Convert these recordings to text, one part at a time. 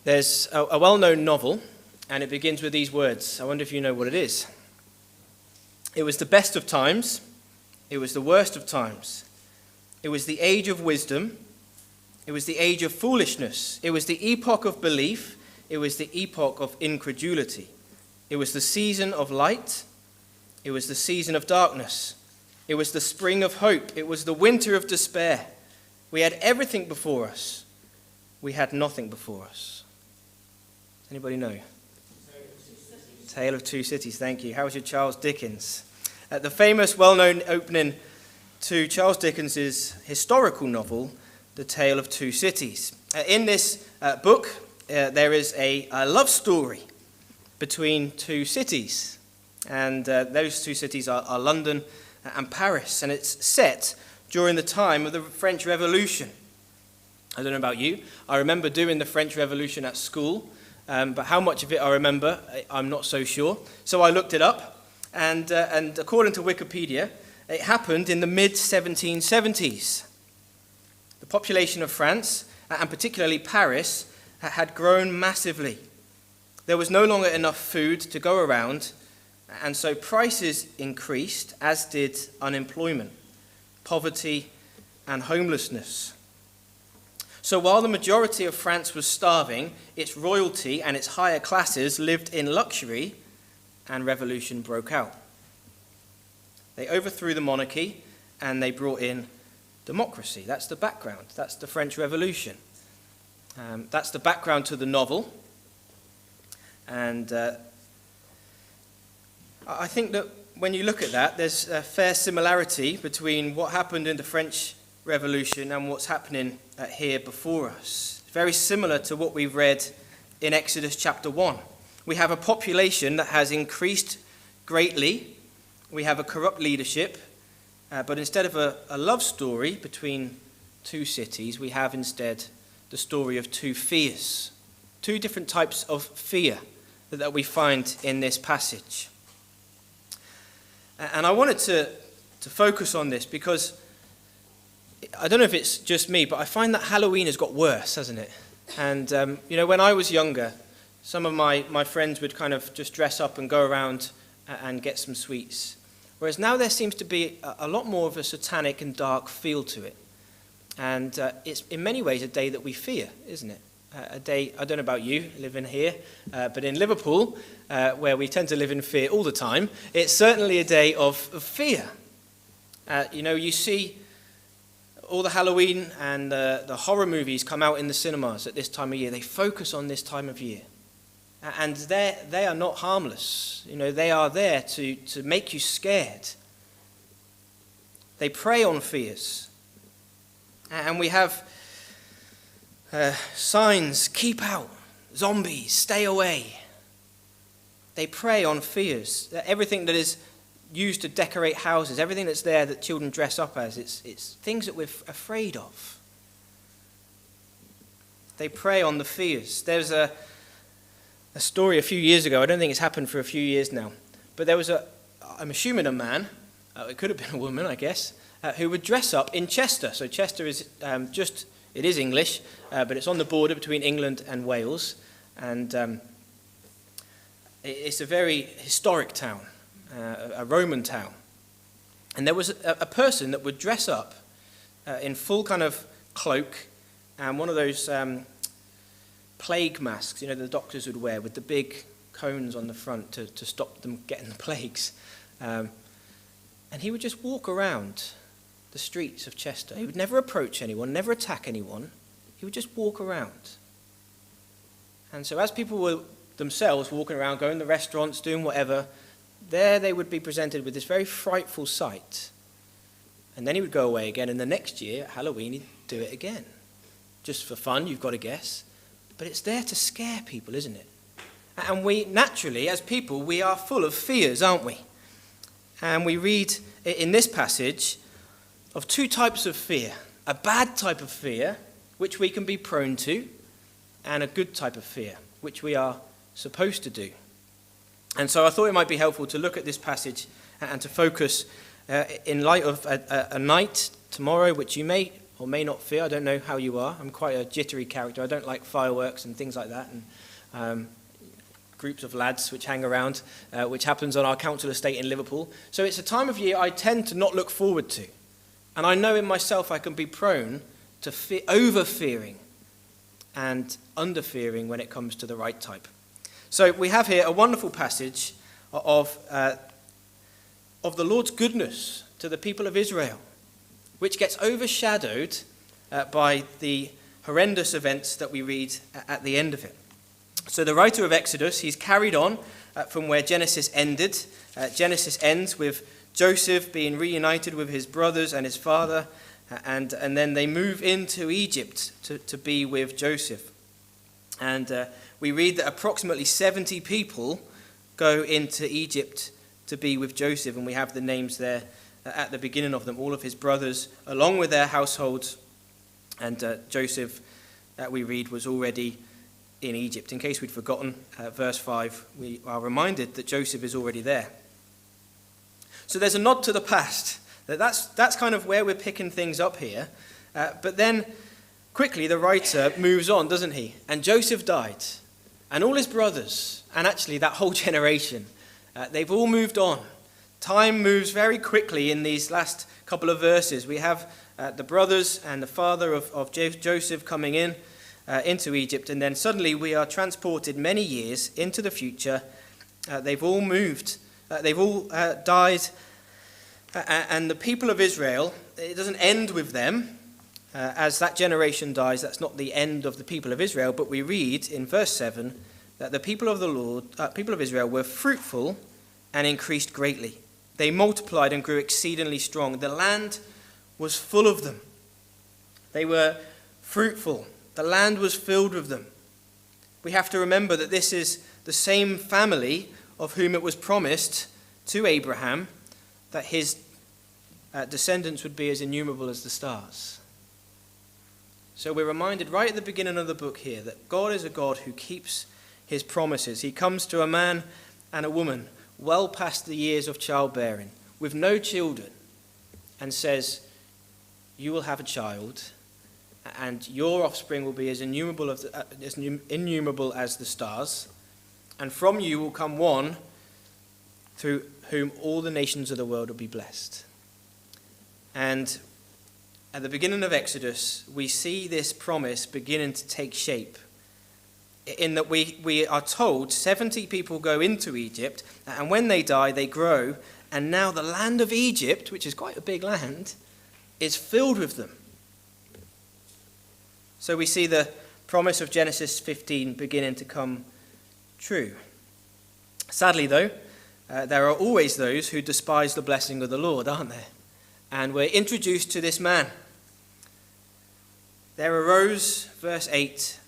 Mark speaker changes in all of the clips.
Speaker 1: There's a well-known novel, and it begins with these words. I wonder if you know what it is. It was the best of times. It was the worst of times. It was the age of wisdom. It was the age of foolishness. It was the epoch of belief. It was the epoch of incredulity. It was the season of light. It was the season of darkness. It was the spring of hope. It was the winter of despair. We had everything before us. We had nothing before us. Anybody know? Tale of Two Cities, thank you. How was your Charles Dickens? The famous, well-known opening to Charles Dickens's historical novel, The Tale of Two Cities. In this book, there is a love story between two cities. And those two cities are London and Paris. And it's set during the time of the French Revolution. I don't know about you. I remember doing the French Revolution at school. But how much of it I remember, I'm not so sure. So I looked it up, and according to Wikipedia, it happened in the mid-1770s. The population of France, and particularly Paris, had grown massively. There was no longer enough food to go around, and so prices increased, as did unemployment, poverty, and homelessness. So while the majority of France was starving, its royalty and its higher classes lived in luxury, and revolution broke out. They overthrew the monarchy, and they brought in democracy. That's the background. That's the French Revolution. That's the background to the novel. And I think that when you look at that, there's a fair similarity between what happened in the French Revolution and what's happening here before us. Very similar to what we've read in Exodus chapter 1. We have a population that has increased greatly. We have a corrupt leadership. But instead of a love story between two cities, we have instead the story of two fears. Two different types of fear that we find in this passage. And I wanted to focus on this because I don't know if it's just me, but I find that Halloween has got worse, hasn't it? And, when I was younger, some of my friends would kind of just dress up and go around and get some sweets. Whereas now there seems to be a lot more of a satanic and dark feel to it. And it's in many ways a day that we fear, isn't it? A day, I don't know about you, living here, but in Liverpool, where we tend to live in fear all the time, it's certainly a day of fear. You see all the Halloween and the horror movies come out in the cinemas at this time of year. They focus on this time of year. And they are not harmless. They are there to make you scared. They prey on fears. And we have signs, keep out, zombies, stay away. They prey on fears. Everything that is used to decorate houses, everything that's there that children dress up as, it's things that we're afraid of. They prey on the fears. There's a story a few years ago, I don't think it's happened for a few years now, but there was I'm assuming a man, it could have been a woman, I guess, who would dress up in Chester. So Chester is it is English, but it's on the border between England and Wales, and it's a very historic town. A Roman town. And there was a person that would dress up in full kind of cloak and one of those plague masks, the doctors would wear with the big cones on the front to stop them getting the plagues. And he would just walk around the streets of Chester. He would never approach anyone, never attack anyone. He would just walk around. And so as people were themselves walking around, going to restaurants, doing whatever, there they would be presented with this very frightful sight. And then he would go away again, and the next year, at Halloween, he'd do it again. Just for fun, you've got to guess. But it's there to scare people, isn't it? And we, naturally, as people, we are full of fears, aren't we? And we read in this passage of two types of fear. A bad type of fear, which we can be prone to, and a good type of fear, which we are supposed to do. And so I thought it might be helpful to look at this passage and to focus in light of a night tomorrow, which you may or may not fear. I don't know how you are. I'm quite a jittery character. I don't like fireworks and things like that, and groups of lads which hang around, which happens on our council estate in Liverpool. So it's a time of year I tend to not look forward to. And I know in myself I can be prone to over-fearing and under-fearing when it comes to the right type. So we have here a wonderful passage of the Lord's goodness to the people of Israel, which gets overshadowed by the horrendous events that we read at the end of it. So the writer of Exodus, he's carried on from where Genesis ended. Genesis ends with Joseph being reunited with his brothers and his father, and then they move into Egypt to be with Joseph. And we read that approximately 70 people go into Egypt to be with Joseph, and we have the names there at the beginning of them, all of his brothers, along with their households. And Joseph, that we read, was already in Egypt. In case we'd forgotten, verse 5, we are reminded that Joseph is already there. So there's a nod to the past. That's kind of where we're picking things up here. But then quickly the writer moves on, doesn't he? And Joseph died. And all his brothers, and actually that whole generation, they've all moved on. Time moves very quickly in these last couple of verses. We have the brothers and the father of Joseph coming into Egypt, and then suddenly we are transported many years into the future. They've all moved. They've all died. And the people of Israel, it doesn't end with them. As that generation dies, that's not the end of the people of Israel, but we read in verse 7 that the people of Israel were fruitful and increased greatly. They multiplied and grew exceedingly strong. The land was full of them. They were fruitful. The land was filled with them. We have to remember that this is the same family of whom it was promised to Abraham that his descendants would be as innumerable as the stars. So we're reminded right at the beginning of the book here that God is a God who keeps his promises. He comes to a man and a woman well past the years of childbearing, with no children, and says, you will have a child, and your offspring will be as innumerable as the stars, and from you will come one through whom all the nations of the world will be blessed. And at the beginning of Exodus, we see this promise beginning to take shape, in that we are told 70 people go into Egypt, and when they die, they grow, and now the land of Egypt, which is quite a big land, is filled with them. So we see the promise of Genesis 15 beginning to come true. Sadly, though, there are always those who despise the blessing of the Lord, aren't there? And we're introduced to this man. There arose, verse 8,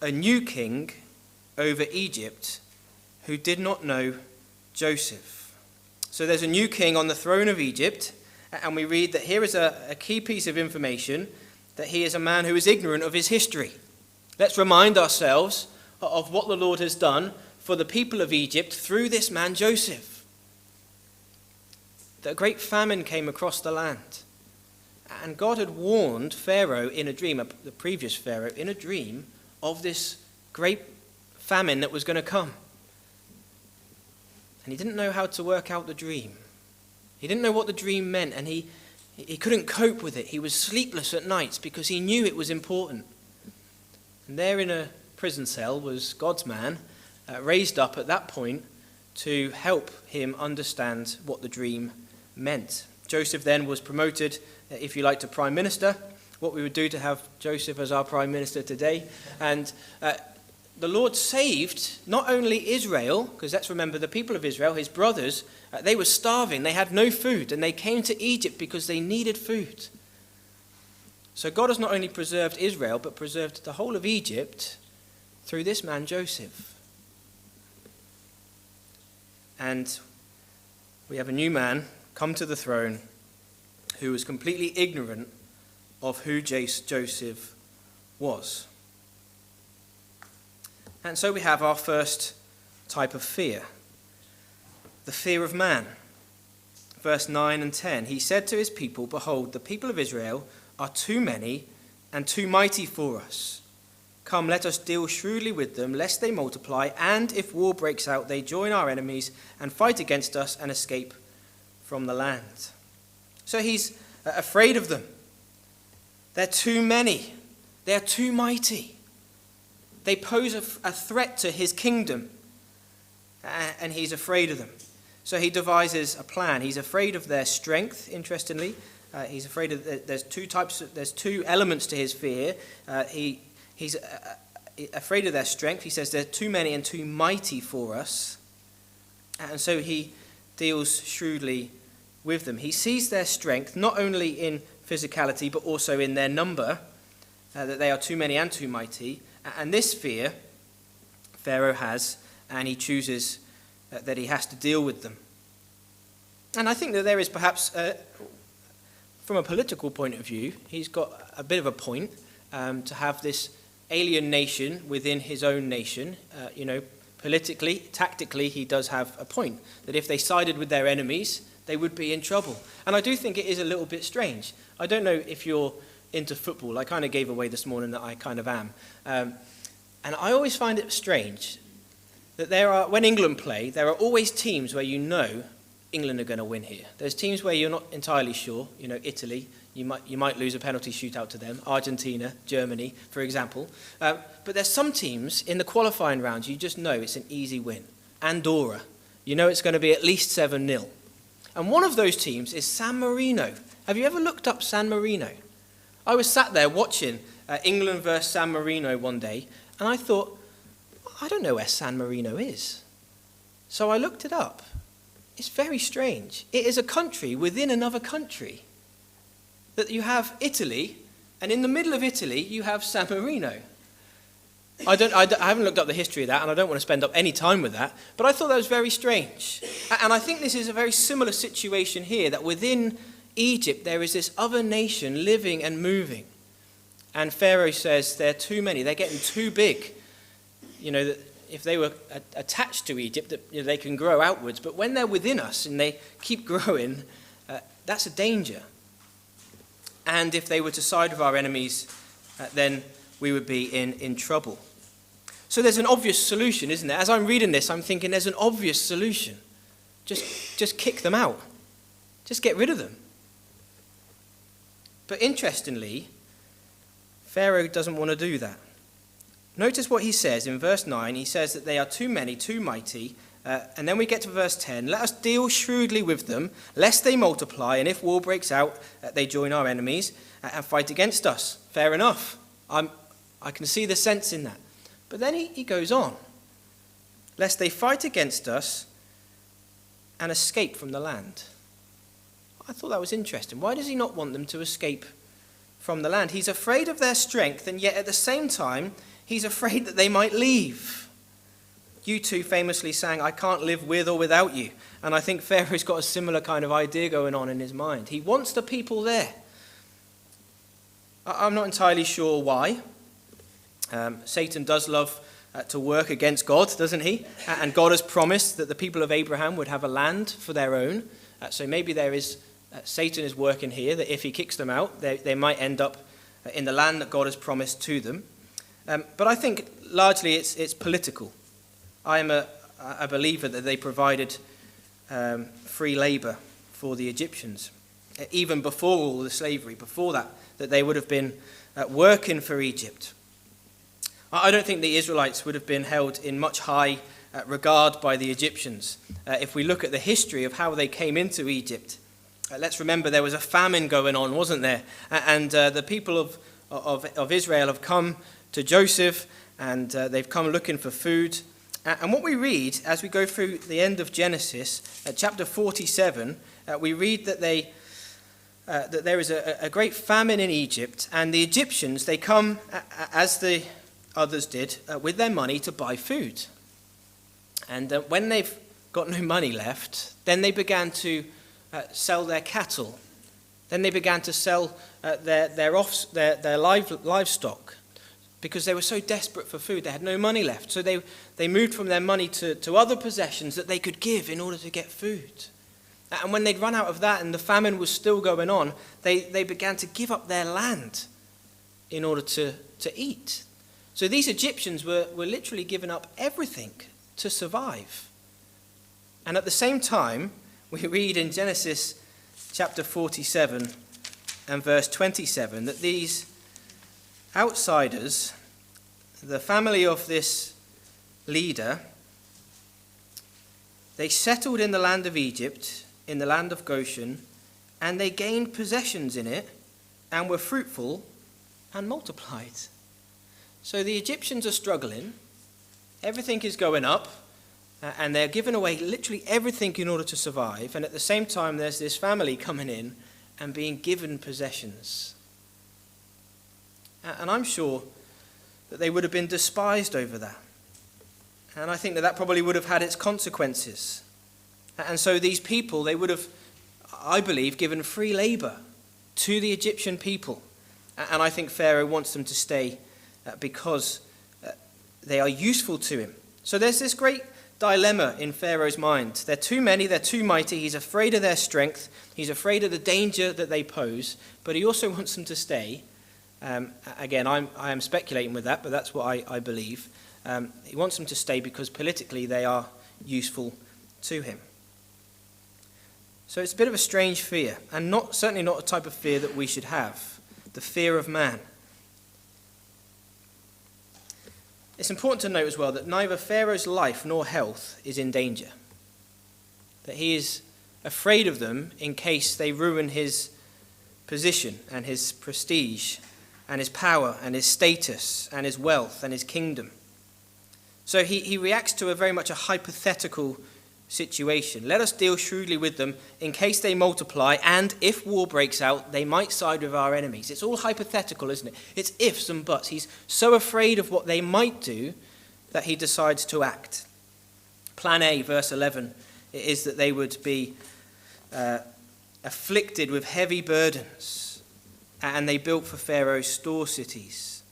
Speaker 1: a new king over Egypt who did not know Joseph. So there's a new king on the throne of Egypt, and we read that here is a key piece of information, that he is a man who is ignorant of his history. Let's remind ourselves of what the Lord has done for the people of Egypt through this man Joseph. That a great famine came across the land. And God had warned Pharaoh in a dream, the previous Pharaoh, in a dream, of this great famine that was going to come. And he didn't know how to work out the dream. He didn't know what the dream meant, and he couldn't cope with it. He was sleepless at nights because he knew it was important. And there in a prison cell was God's man, raised up at that point to help him understand what the dream meant. Joseph then was promoted, if you like, to prime minister, what we would do to have Joseph as our prime minister today. And the Lord saved not only Israel, because let's remember the people of Israel, his brothers, they were starving, they had no food, and they came to Egypt because they needed food. So God has not only preserved Israel, but preserved the whole of Egypt through this man Joseph. And we have a new man come to the throne who was completely ignorant of who Joseph was. And so we have our first type of fear, the fear of man. Verse 9 and 10, he said to his people, behold, the people of Israel are too many and too mighty for us. Come, let us deal shrewdly with them, lest they multiply, and if war breaks out, they join our enemies and fight against us and escape from the land." So he's afraid of them. They're too many. They're too mighty. They pose a threat to his kingdom, and he's afraid of them. So he devises a plan. He's afraid of their strength, interestingly. He's afraid of, there's two elements to his fear. He's afraid of their strength. He says they're too many and too mighty for us. And so he deals shrewdly with them. He sees their strength not only in physicality but also in their number, that they are too many and too mighty. And this fear Pharaoh has, and he chooses that he has to deal with them. And I think that there is perhaps, from a political point of view, he's got a bit of a point to have this alien nation within his own nation. Politically, tactically, he does have a point, that if they sided with their enemies, they would be in trouble. And I do think it is a little bit strange. I don't know if you're into football. I kind of gave away this morning that I kind of am. And I always find it strange that when England play, there are always teams where you know England are going to win here. There's teams where you're not entirely sure. Italy, you might lose a penalty shootout to them. Argentina, Germany, for example. But there's some teams in the qualifying rounds you just know it's an easy win. Andorra, you know it's going to be at least 7-0. And one of those teams is San Marino. Have you ever looked up San Marino? I was sat there watching England versus San Marino one day, and I thought, I don't know where San Marino is. So I looked it up. It's very strange. It is a country within another country. That you have Italy, and in the middle of Italy, you have San Marino. I haven't looked up the history of that, and I don't want to spend up any time with that, but I thought that was very strange. And I think this is a very similar situation here, that within Egypt, there is this other nation living and moving. And Pharaoh says they're too many, they're getting too big. That if they were attached to Egypt, they can grow outwards. But when they're within us and they keep growing, that's a danger. And if they were to side with our enemies, then we would be in trouble. So there's an obvious solution, isn't there? As I'm reading this, I'm thinking there's an obvious solution. Just kick them out. Just get rid of them. But interestingly, Pharaoh doesn't want to do that. Notice what he says in verse 9. He says that they are too many, too mighty. And then we get to verse 10. Let us deal shrewdly with them, lest they multiply, and if war breaks out, they join our enemies and fight against us. Fair enough. I can see the sense in that. But then he goes on. Lest they fight against us and escape from the land. I thought that was interesting. Why does he not want them to escape from the land? He's afraid of their strength, and yet at the same time, he's afraid that they might leave. U2 famously sang, "I can't live with or without you." And I think Pharaoh's got a similar kind of idea going on in his mind. He wants the people there. I'm not entirely sure why. Satan does love to work against God, doesn't he? And God has promised that the people of Abraham would have a land for their own. So maybe Satan is working here, that if he kicks them out, they might end up in the land that God has promised to them. But I think largely it's political. I am a believer that they provided free labor for the Egyptians. Even before all the slavery, before that they would have been working for Egypt. I don't think the Israelites would have been held in much high regard by the Egyptians. If we look at the history of how they came into Egypt, let's remember there was a famine going on, wasn't there? And the people of Israel have come to Joseph, and they've come looking for food. And what we read as we go through the end of Genesis, chapter 47, we read that there is a great famine in Egypt, and the Egyptians, they come, as the others did, with their money to buy food. And when they've got no money left, then they began to sell their cattle. Then they began to sell their livestock, because they were so desperate for food. They had no money left. So they moved from their money to other possessions that they could give in order to get food. And when they'd run out of that and the famine was still going on, they began to give up their land in order to eat. So these Egyptians were literally giving up everything to survive. And at the same time, we read in Genesis chapter 47 and verse 27 that these outsiders, the family of this leader, they settled in the land of Egypt, in the land of Goshen, and they gained possessions in it and were fruitful and multiplied. So the Egyptians are struggling, everything is going up, and they're giving away literally everything in order to survive, and at the same time there's this family coming in and being given possessions. And I'm sure that they would have been despised over that. And I think that probably would have had its consequences. And so these people, they would have, I believe, given free labor to the Egyptian people. And I think Pharaoh wants them to stay because they are useful to him. So there's this great dilemma in Pharaoh's mind. They're too many, they're too mighty, he's afraid of their strength, he's afraid of the danger that they pose, but he also wants them to stay. Again, I am speculating with that, but that's what I believe. He wants them to stay because politically they are useful to him. So it's a bit of a strange fear, and certainly not a type of fear that we should have, the fear of man. It's important to note as well that neither Pharaoh's life nor health is in danger, that he is afraid of them in case they ruin his position and his prestige and his power and his status and his wealth and his kingdom. So he reacts to a very much a hypothetical situation. Let us deal shrewdly with them in case they multiply, and if war breaks out, they might side with our enemies. It's all hypothetical, isn't it? It's ifs and buts. He's so afraid of what they might do that he decides to act. Plan A, verse 11, is that they would be afflicted with heavy burdens, and they built for Pharaoh store cities.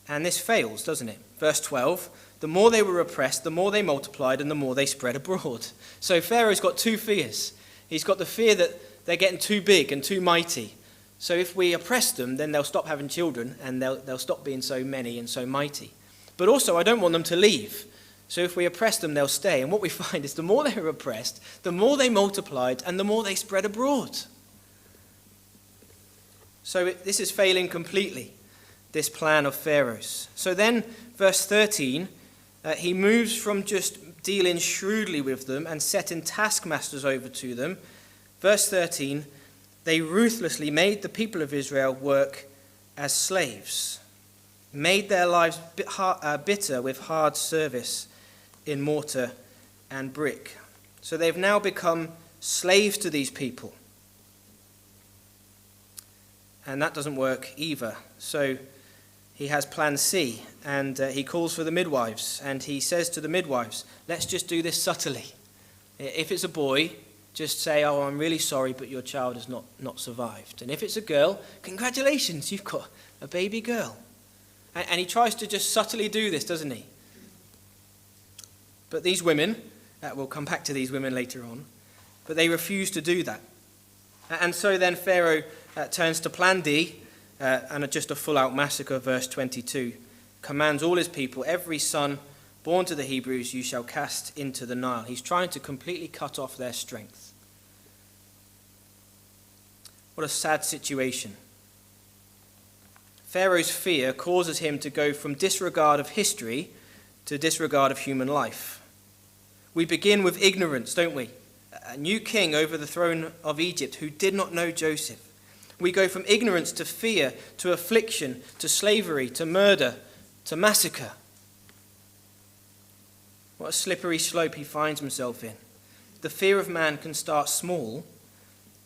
Speaker 1: And this fails, doesn't it? Verse 12, the more they were oppressed, the more they multiplied, and the more they spread abroad. So Pharaoh's got two fears. He's got the fear that they're getting too big and too mighty. So if we oppress them, then they'll stop having children, and they'll stop being so many and so mighty. But also, I don't want them to leave. So if we oppress them, they'll stay. And what we find is the more they were oppressed, the more they multiplied, and the more they spread abroad. So this is failing completely, this plan of Pharaoh's. So then, verse 13, he moves from just dealing shrewdly with them and setting taskmasters over to them. Verse 13, they ruthlessly made the people of Israel work as slaves, made their lives bitter with hard service in mortar and brick. So they've now become slaves to these people. And that doesn't work either. So he has plan C, and he calls for the midwives, and he says to the midwives, let's just do this subtly. If it's a boy, just say, oh, I'm really sorry, but your child has not survived. And if it's a girl, congratulations, you've got a baby girl. And he tries to just subtly do this, doesn't he? But these women, we'll come back to these women later on, but they refuse to do that. And so then Pharaoh turns to plan D, and just a full-out massacre, verse 22, commands all his people, every son born to the Hebrews you shall cast into the Nile. He's trying to completely cut off their strength. What a sad situation. Pharaoh's fear causes him to go from disregard of history to disregard of human life. We begin with ignorance, don't we? A new king over the throne of Egypt who did not know Joseph. We go from ignorance to fear, to affliction, to slavery, to murder, to massacre. What a slippery slope he finds himself in. The fear of man can start small,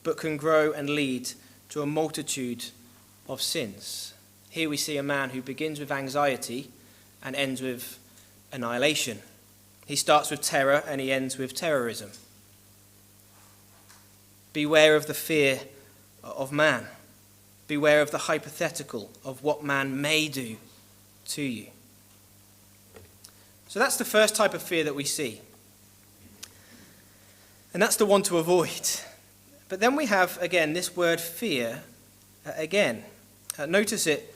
Speaker 1: but can grow and lead to a multitude of sins. Here we see a man who begins with anxiety and ends with annihilation. He starts with terror and he ends with terrorism. Beware of the fear of man. Beware of the hypothetical of what man may do to you. So that's the first type of fear that we see. And that's the one to avoid. But then we have, again, this word fear again. Notice it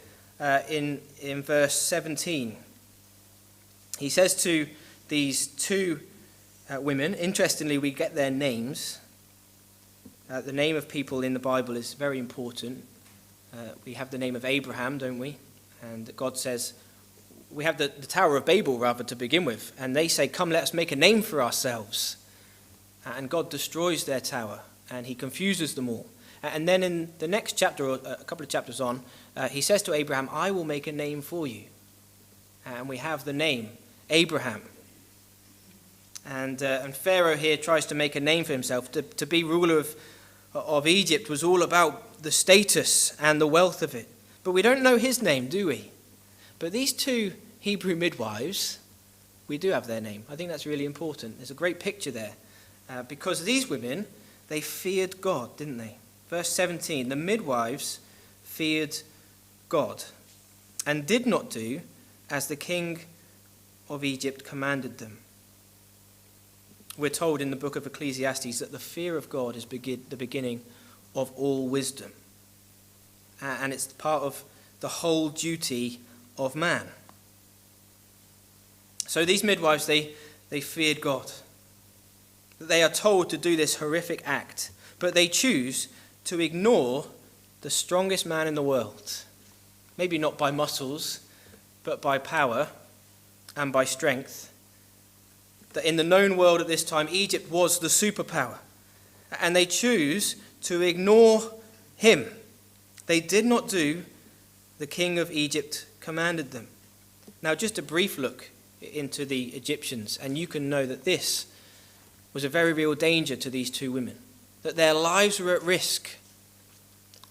Speaker 1: in verse 17. He says to these two women, interestingly, we get their names. The name of people in the Bible is very important. We have the name of Abraham, don't we? And God says, we have the Tower of Babel, rather, to begin with. And they say, come, let us make a name for ourselves. And God destroys their tower, and he confuses them all. And then in the next chapter, or a couple of chapters on, he says to Abraham, I will make a name for you. And we have the name, Abraham. And Pharaoh here tries to make a name for himself. To be ruler of Egypt was all about the status and the wealth of it. But we don't know his name, do we? But these two Hebrew midwives, we do have their name. I think that's really important. There's a great picture there. Because these women, they feared God, didn't they? Verse 17, the midwives feared God and did not do as the king of Egypt commanded them. We're told in the book of Ecclesiastes that the fear of God is the beginning of all wisdom. And it's part of the whole duty of man. So these midwives, they feared God. They are told to do this horrific act, but they choose to ignore the strongest man in the world. Maybe not by muscles, but by power and by strength. That in the known world at this time, Egypt was the superpower. And they choose to ignore him. They did not do the king of Egypt commanded them. Now, just a brief look into the Egyptians, and you can know that this was a very real danger to these two women, that their lives were at risk.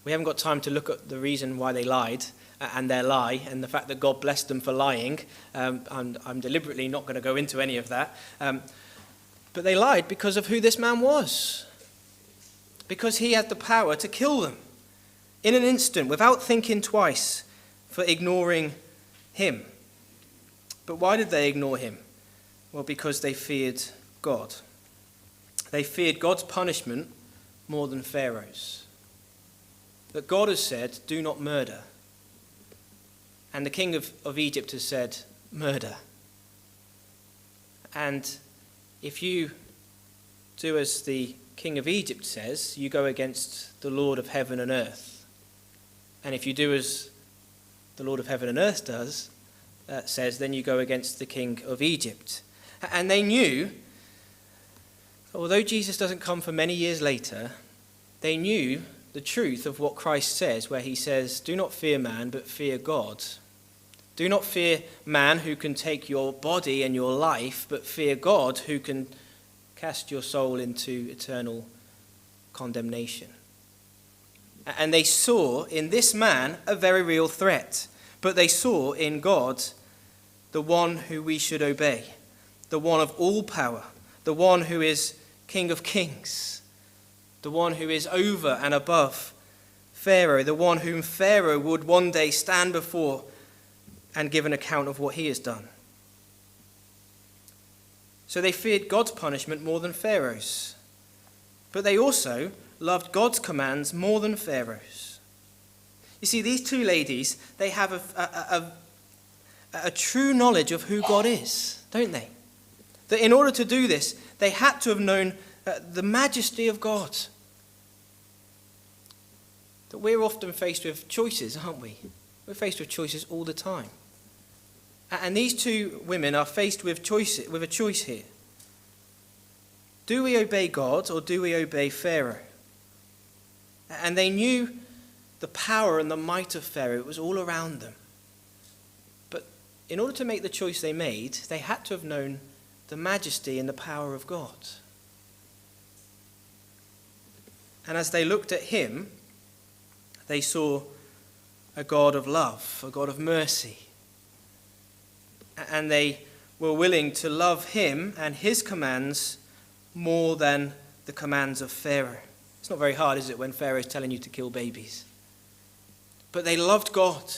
Speaker 1: We haven't got time to look at the reason why they lied and their lie and the fact that God blessed them for lying. I'm deliberately not going to go into any of that. But they lied because of who this man was, because he had the power to kill them in an instant without thinking twice for ignoring him. But why did they ignore him? Well, because they feared God. They feared God's punishment more than Pharaoh's. That God has said, do not murder. And the king of Egypt has said, murder. And if you do as the king of Egypt says, you go against the Lord of heaven and earth. And if you do as the Lord of heaven and earth says, then you go against the king of Egypt. And they knew, although Jesus doesn't come for many years later, they knew the truth of what Christ says, where he says, do not fear man, but fear God. Do not fear man who can take your body and your life, but fear God who can cast your soul into eternal condemnation. And they saw in this man a very real threat, but they saw in God the one who we should obey, the one of all power, the one who is King of kings, the one who is over and above Pharaoh, the one whom Pharaoh would one day stand before and give an account of what he has done. So they feared God's punishment more than Pharaoh's, but they also loved God's commands more than Pharaoh's. You see, these two ladies, they have a true knowledge of who God is, don't they? That in order to do this, they had to have known the majesty of God. That we're often faced with choices, aren't we? We're faced with choices all the time. And these two women are faced with a choice here. Do we obey God or do we obey Pharaoh? And they knew the power and the might of Pharaoh. It was all around them. But in order to make the choice they made, they had to have known the majesty and the power of God. And as they looked at him, they saw a God of love, a God of mercy. And they were willing to love him and his commands more than the commands of Pharaoh. It's not very hard, is it, when Pharaoh's telling you to kill babies? But they loved God.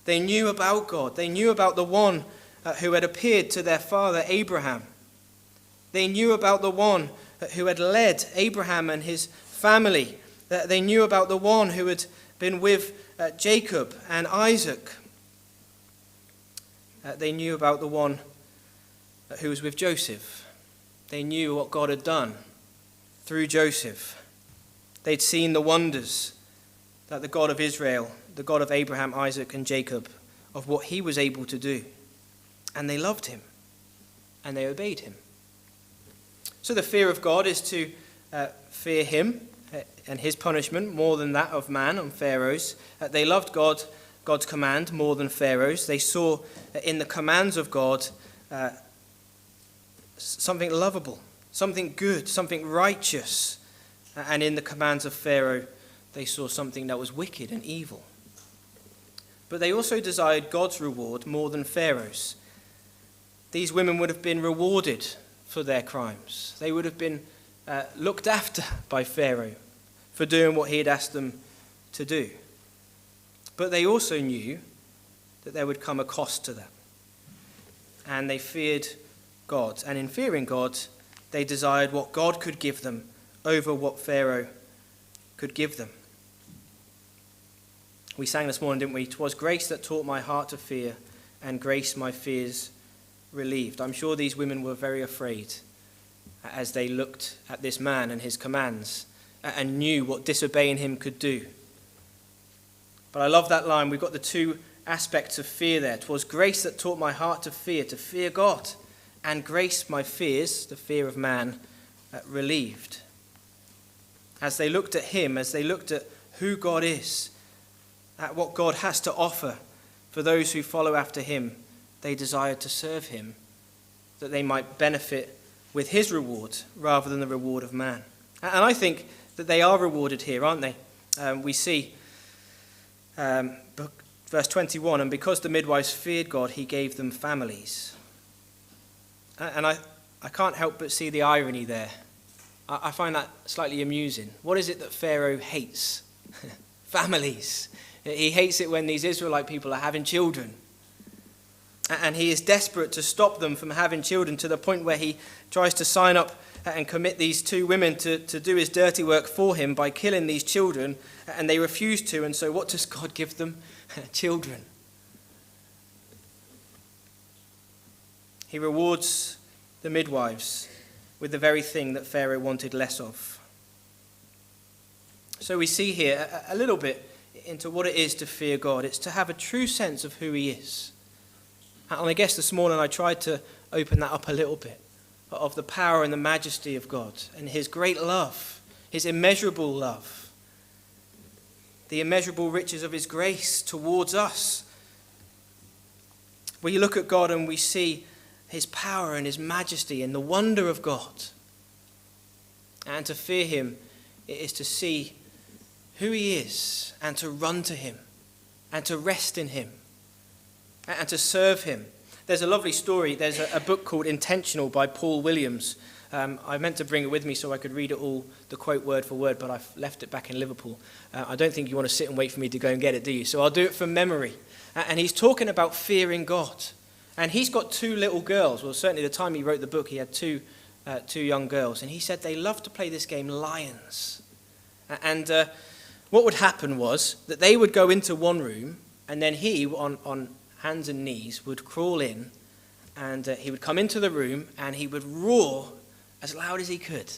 Speaker 1: They knew about God. They knew about the one who had appeared to their father Abraham. They knew about the one who had led Abraham and his family. They knew about the one who had been with Jacob and Isaac. They knew about the one who was with Joseph. They knew what God had done through Joseph. They'd seen the wonders that the God of Israel, the God of Abraham, Isaac, and Jacob, of what he was able to do. And they loved him, and they obeyed him. So the fear of God is to fear him and his punishment more than that of man and Pharaoh's. They loved God's command more than Pharaoh's. They saw in the commands of God something lovable, something good, something righteous. And in the commands of Pharaoh, they saw something that was wicked and evil. But they also desired God's reward more than Pharaoh's. These women would have been rewarded for their crimes. They would have been looked after by Pharaoh for doing what he had asked them to do. But they also knew that there would come a cost to that. And they feared God. And in fearing God, they desired what God could give them over what Pharaoh could give them. We sang this morning, didn't we? 'Twas grace that taught my heart to fear, and grace my fears relieved. I'm sure these women were very afraid as they looked at this man and his commands and knew what disobeying him could do. But I love that line. We've got the two aspects of fear there. 'Twas grace that taught my heart to fear God, and grace my fears, the fear of man, relieved. As they looked at him, as they looked at who God is, at what God has to offer for those who follow after him, they desired to serve him, that they might benefit with his reward rather than the reward of man. And I think that they are rewarded here, aren't they? We see verse 21, and because the midwives feared God, he gave them families. And I can't help but see the irony there. I find that slightly amusing. What is it that Pharaoh hates? Families. He hates it when these Israelite people are having children. And he is desperate to stop them from having children, to the point where he tries to sign up and commit these two women to do his dirty work for him by killing these children, and they refuse to. And so what does God give them? Children. He rewards the midwives with the very thing that Pharaoh wanted less of. So we see here a little bit into what it is to fear God. It's to have a true sense of who he is. And I guess this morning I tried to open that up a little bit, of the power and the majesty of God and his great love, his immeasurable love, the immeasurable riches of his grace towards us. We look at God and we see his power and his majesty and the wonder of God. And to fear him is to see who he is and to run to him and to rest in him and to serve him. There's a lovely story. There's a book called Intentional by Paul Williams. I meant to bring it with me so I could read it all, the quote word for word, but I've left it back in Liverpool. I don't think you want to sit and wait for me to go and get it, do you? So I'll do it from memory. And he's talking about fearing God. And he's got two little girls. Well, certainly the time he wrote the book, he had two young girls. And he said they loved to play this game, Lions. And what would happen was that they would go into one room, and then he, on hands and knees, would crawl in, and he would come into the room, and he would roar as loud as he could.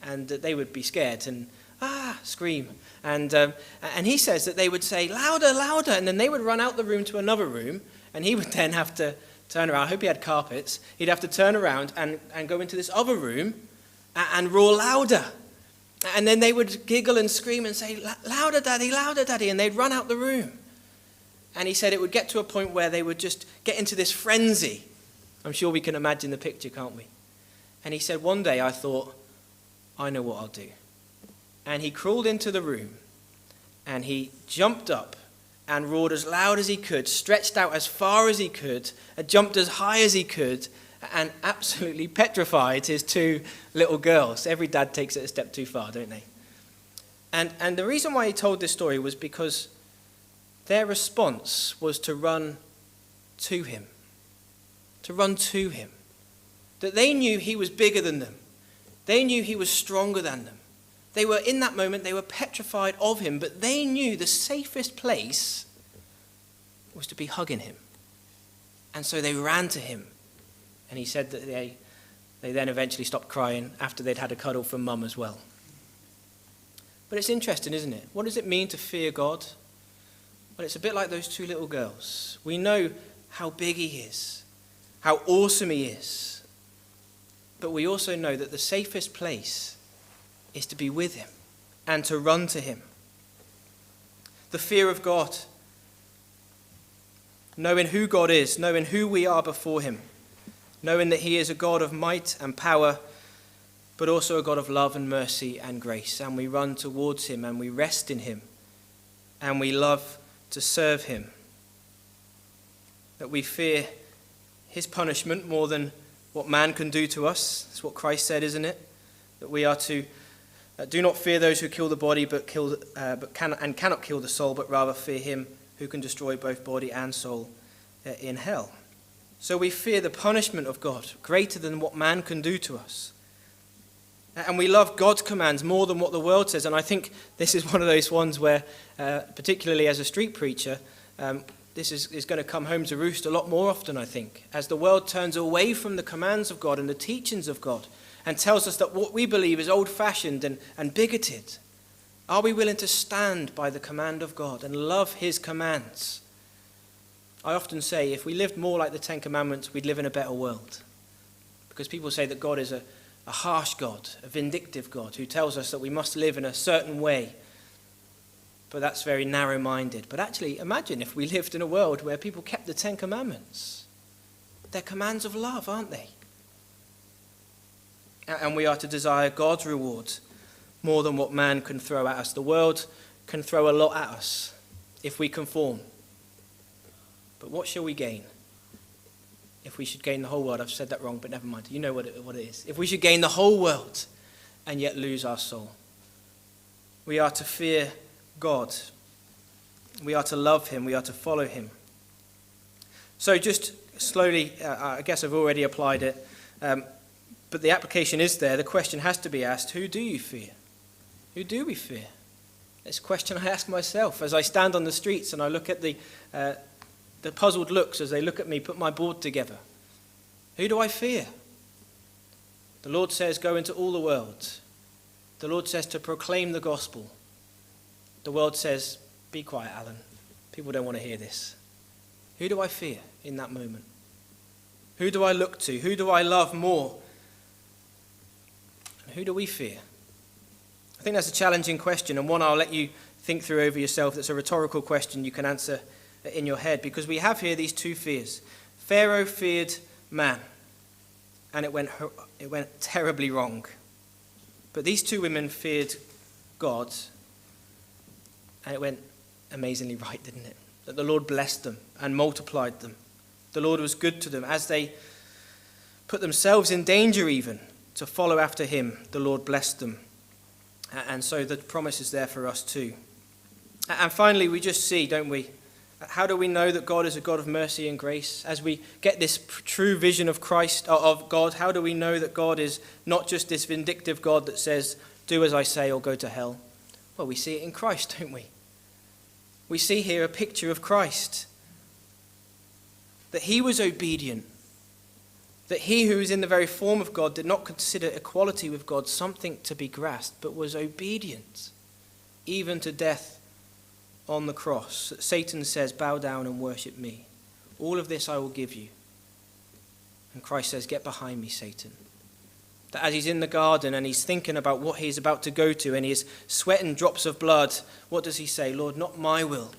Speaker 1: And they would be scared and scream. And he says that they would say, louder, louder, and then they would run out the room to another room, and he would then have to turn around. I hope he had carpets. He'd have to turn around and go into this other room and roar louder. And then they would giggle and scream and say, louder, Daddy, and they'd run out the room. And he said it would get to a point where they would just get into this frenzy. I'm sure we can imagine the picture, can't we? And he said, one day I thought, I know what I'll do. And he crawled into the room, and he jumped up and roared as loud as he could, stretched out as far as he could, and jumped as high as he could, and absolutely petrified his two little girls. Every dad takes it a step too far, don't they? And the reason why he told this story was because their response was to run to him. To run to him. That they knew he was bigger than them. They knew he was stronger than them. They were, in that moment, they were petrified of him, but they knew the safest place was to be hugging him. And so they ran to him. And he said that they then eventually stopped crying after they'd had a cuddle from Mum as well. But it's interesting, isn't it? What does it mean to fear God? Well, it's a bit like those two little girls. We know how big he is, how awesome he is. But we also know that the safest place is to be with him and to run to him. The fear of God, knowing who God is, knowing who we are before him, knowing that he is a God of might and power, but also a God of love and mercy and grace. And we run towards him and we rest in him and we love to serve him. That we fear his punishment more than what man can do to us. That's what Christ said, isn't it? That we are to do not fear those who kill the body but cannot kill the soul, but rather fear him who can destroy both body and soul in hell. So we fear the punishment of God greater than what man can do to us. And we love God's commands more than what the world says. And I think this is one of those ones where, particularly as a street preacher, this is going to come home to roost a lot more often, I think, as the world turns away from the commands of God and the teachings of God and tells us that what we believe is old-fashioned and bigoted. Are we willing to stand by the command of God and love his commands? I often say if we lived more like the Ten Commandments, we'd live in a better world. Because people say that God is a harsh God, a vindictive God, who tells us that we must live in a certain way. But that's very narrow-minded. But actually, imagine if we lived in a world where people kept the Ten Commandments. They're commands of love, aren't they? And we are to desire God's reward more than what man can throw at us. The world can throw a lot at us if we conform. But what shall we gain? If we should gain the whole world, I've said that wrong, but never mind. You know what it is. If we should gain the whole world and yet lose our soul. We are to fear God. We are to love him. We are to follow him. So just slowly, I guess I've already applied it, but the application is there. The question has to be asked, who do you fear? Who do we fear? It's a question I ask myself as I stand on the streets and I look at the puzzled looks as they look at me put my board together. Who do I fear? The Lord says, go into all the world. The Lord says to proclaim the gospel. The world says, be quiet, Allan. People don't want to hear this. Who do I fear in that moment? Who do I look to? Who do I love more? And who do we fear? I think that's a challenging question, and one I'll let you think through over yourself. That's a rhetorical question you can answer in your head, because we have here these two fears. Pharaoh feared man, and it went terribly wrong. But these two women feared God, and it went amazingly right, didn't it? That the Lord blessed them and multiplied them. The Lord was good to them as they put themselves in danger even to follow after him. The Lord blessed them. And so the promise is there for us too. And finally, we just see, don't we? How do we know that God is a God of mercy and grace? As we get this true vision of Christ, of God, how do we know that God is not just this vindictive God that says, do as I say or go to hell? Well, we see it in Christ, don't we? We see here a picture of Christ. That he was obedient. That he who is in the very form of God did not consider equality with God something to be grasped, but was obedient, even to death on the cross. Satan says, bow down and worship me. All of this I will give you. And Christ says, get behind me, Satan. That as he's in the garden and he's thinking about what he's about to go to and he's sweating drops of blood, what does he say? Lord, not my will,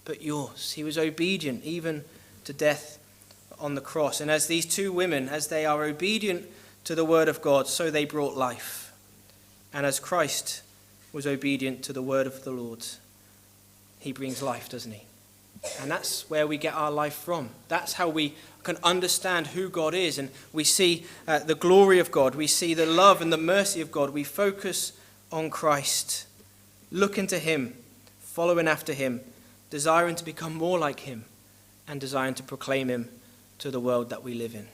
Speaker 1: but yours. He was obedient even to death on the cross. And as these two women, as they are obedient to the word of God, so they brought life. And as Christ was obedient to the word of the Lord, he brings life, doesn't he? And that's where we get our life from. That's how we can understand who God is. And we see the glory of God. We see the love and the mercy of God. We focus on Christ, looking to him, following after him, desiring to become more like him, and desiring to proclaim him to the world that we live in.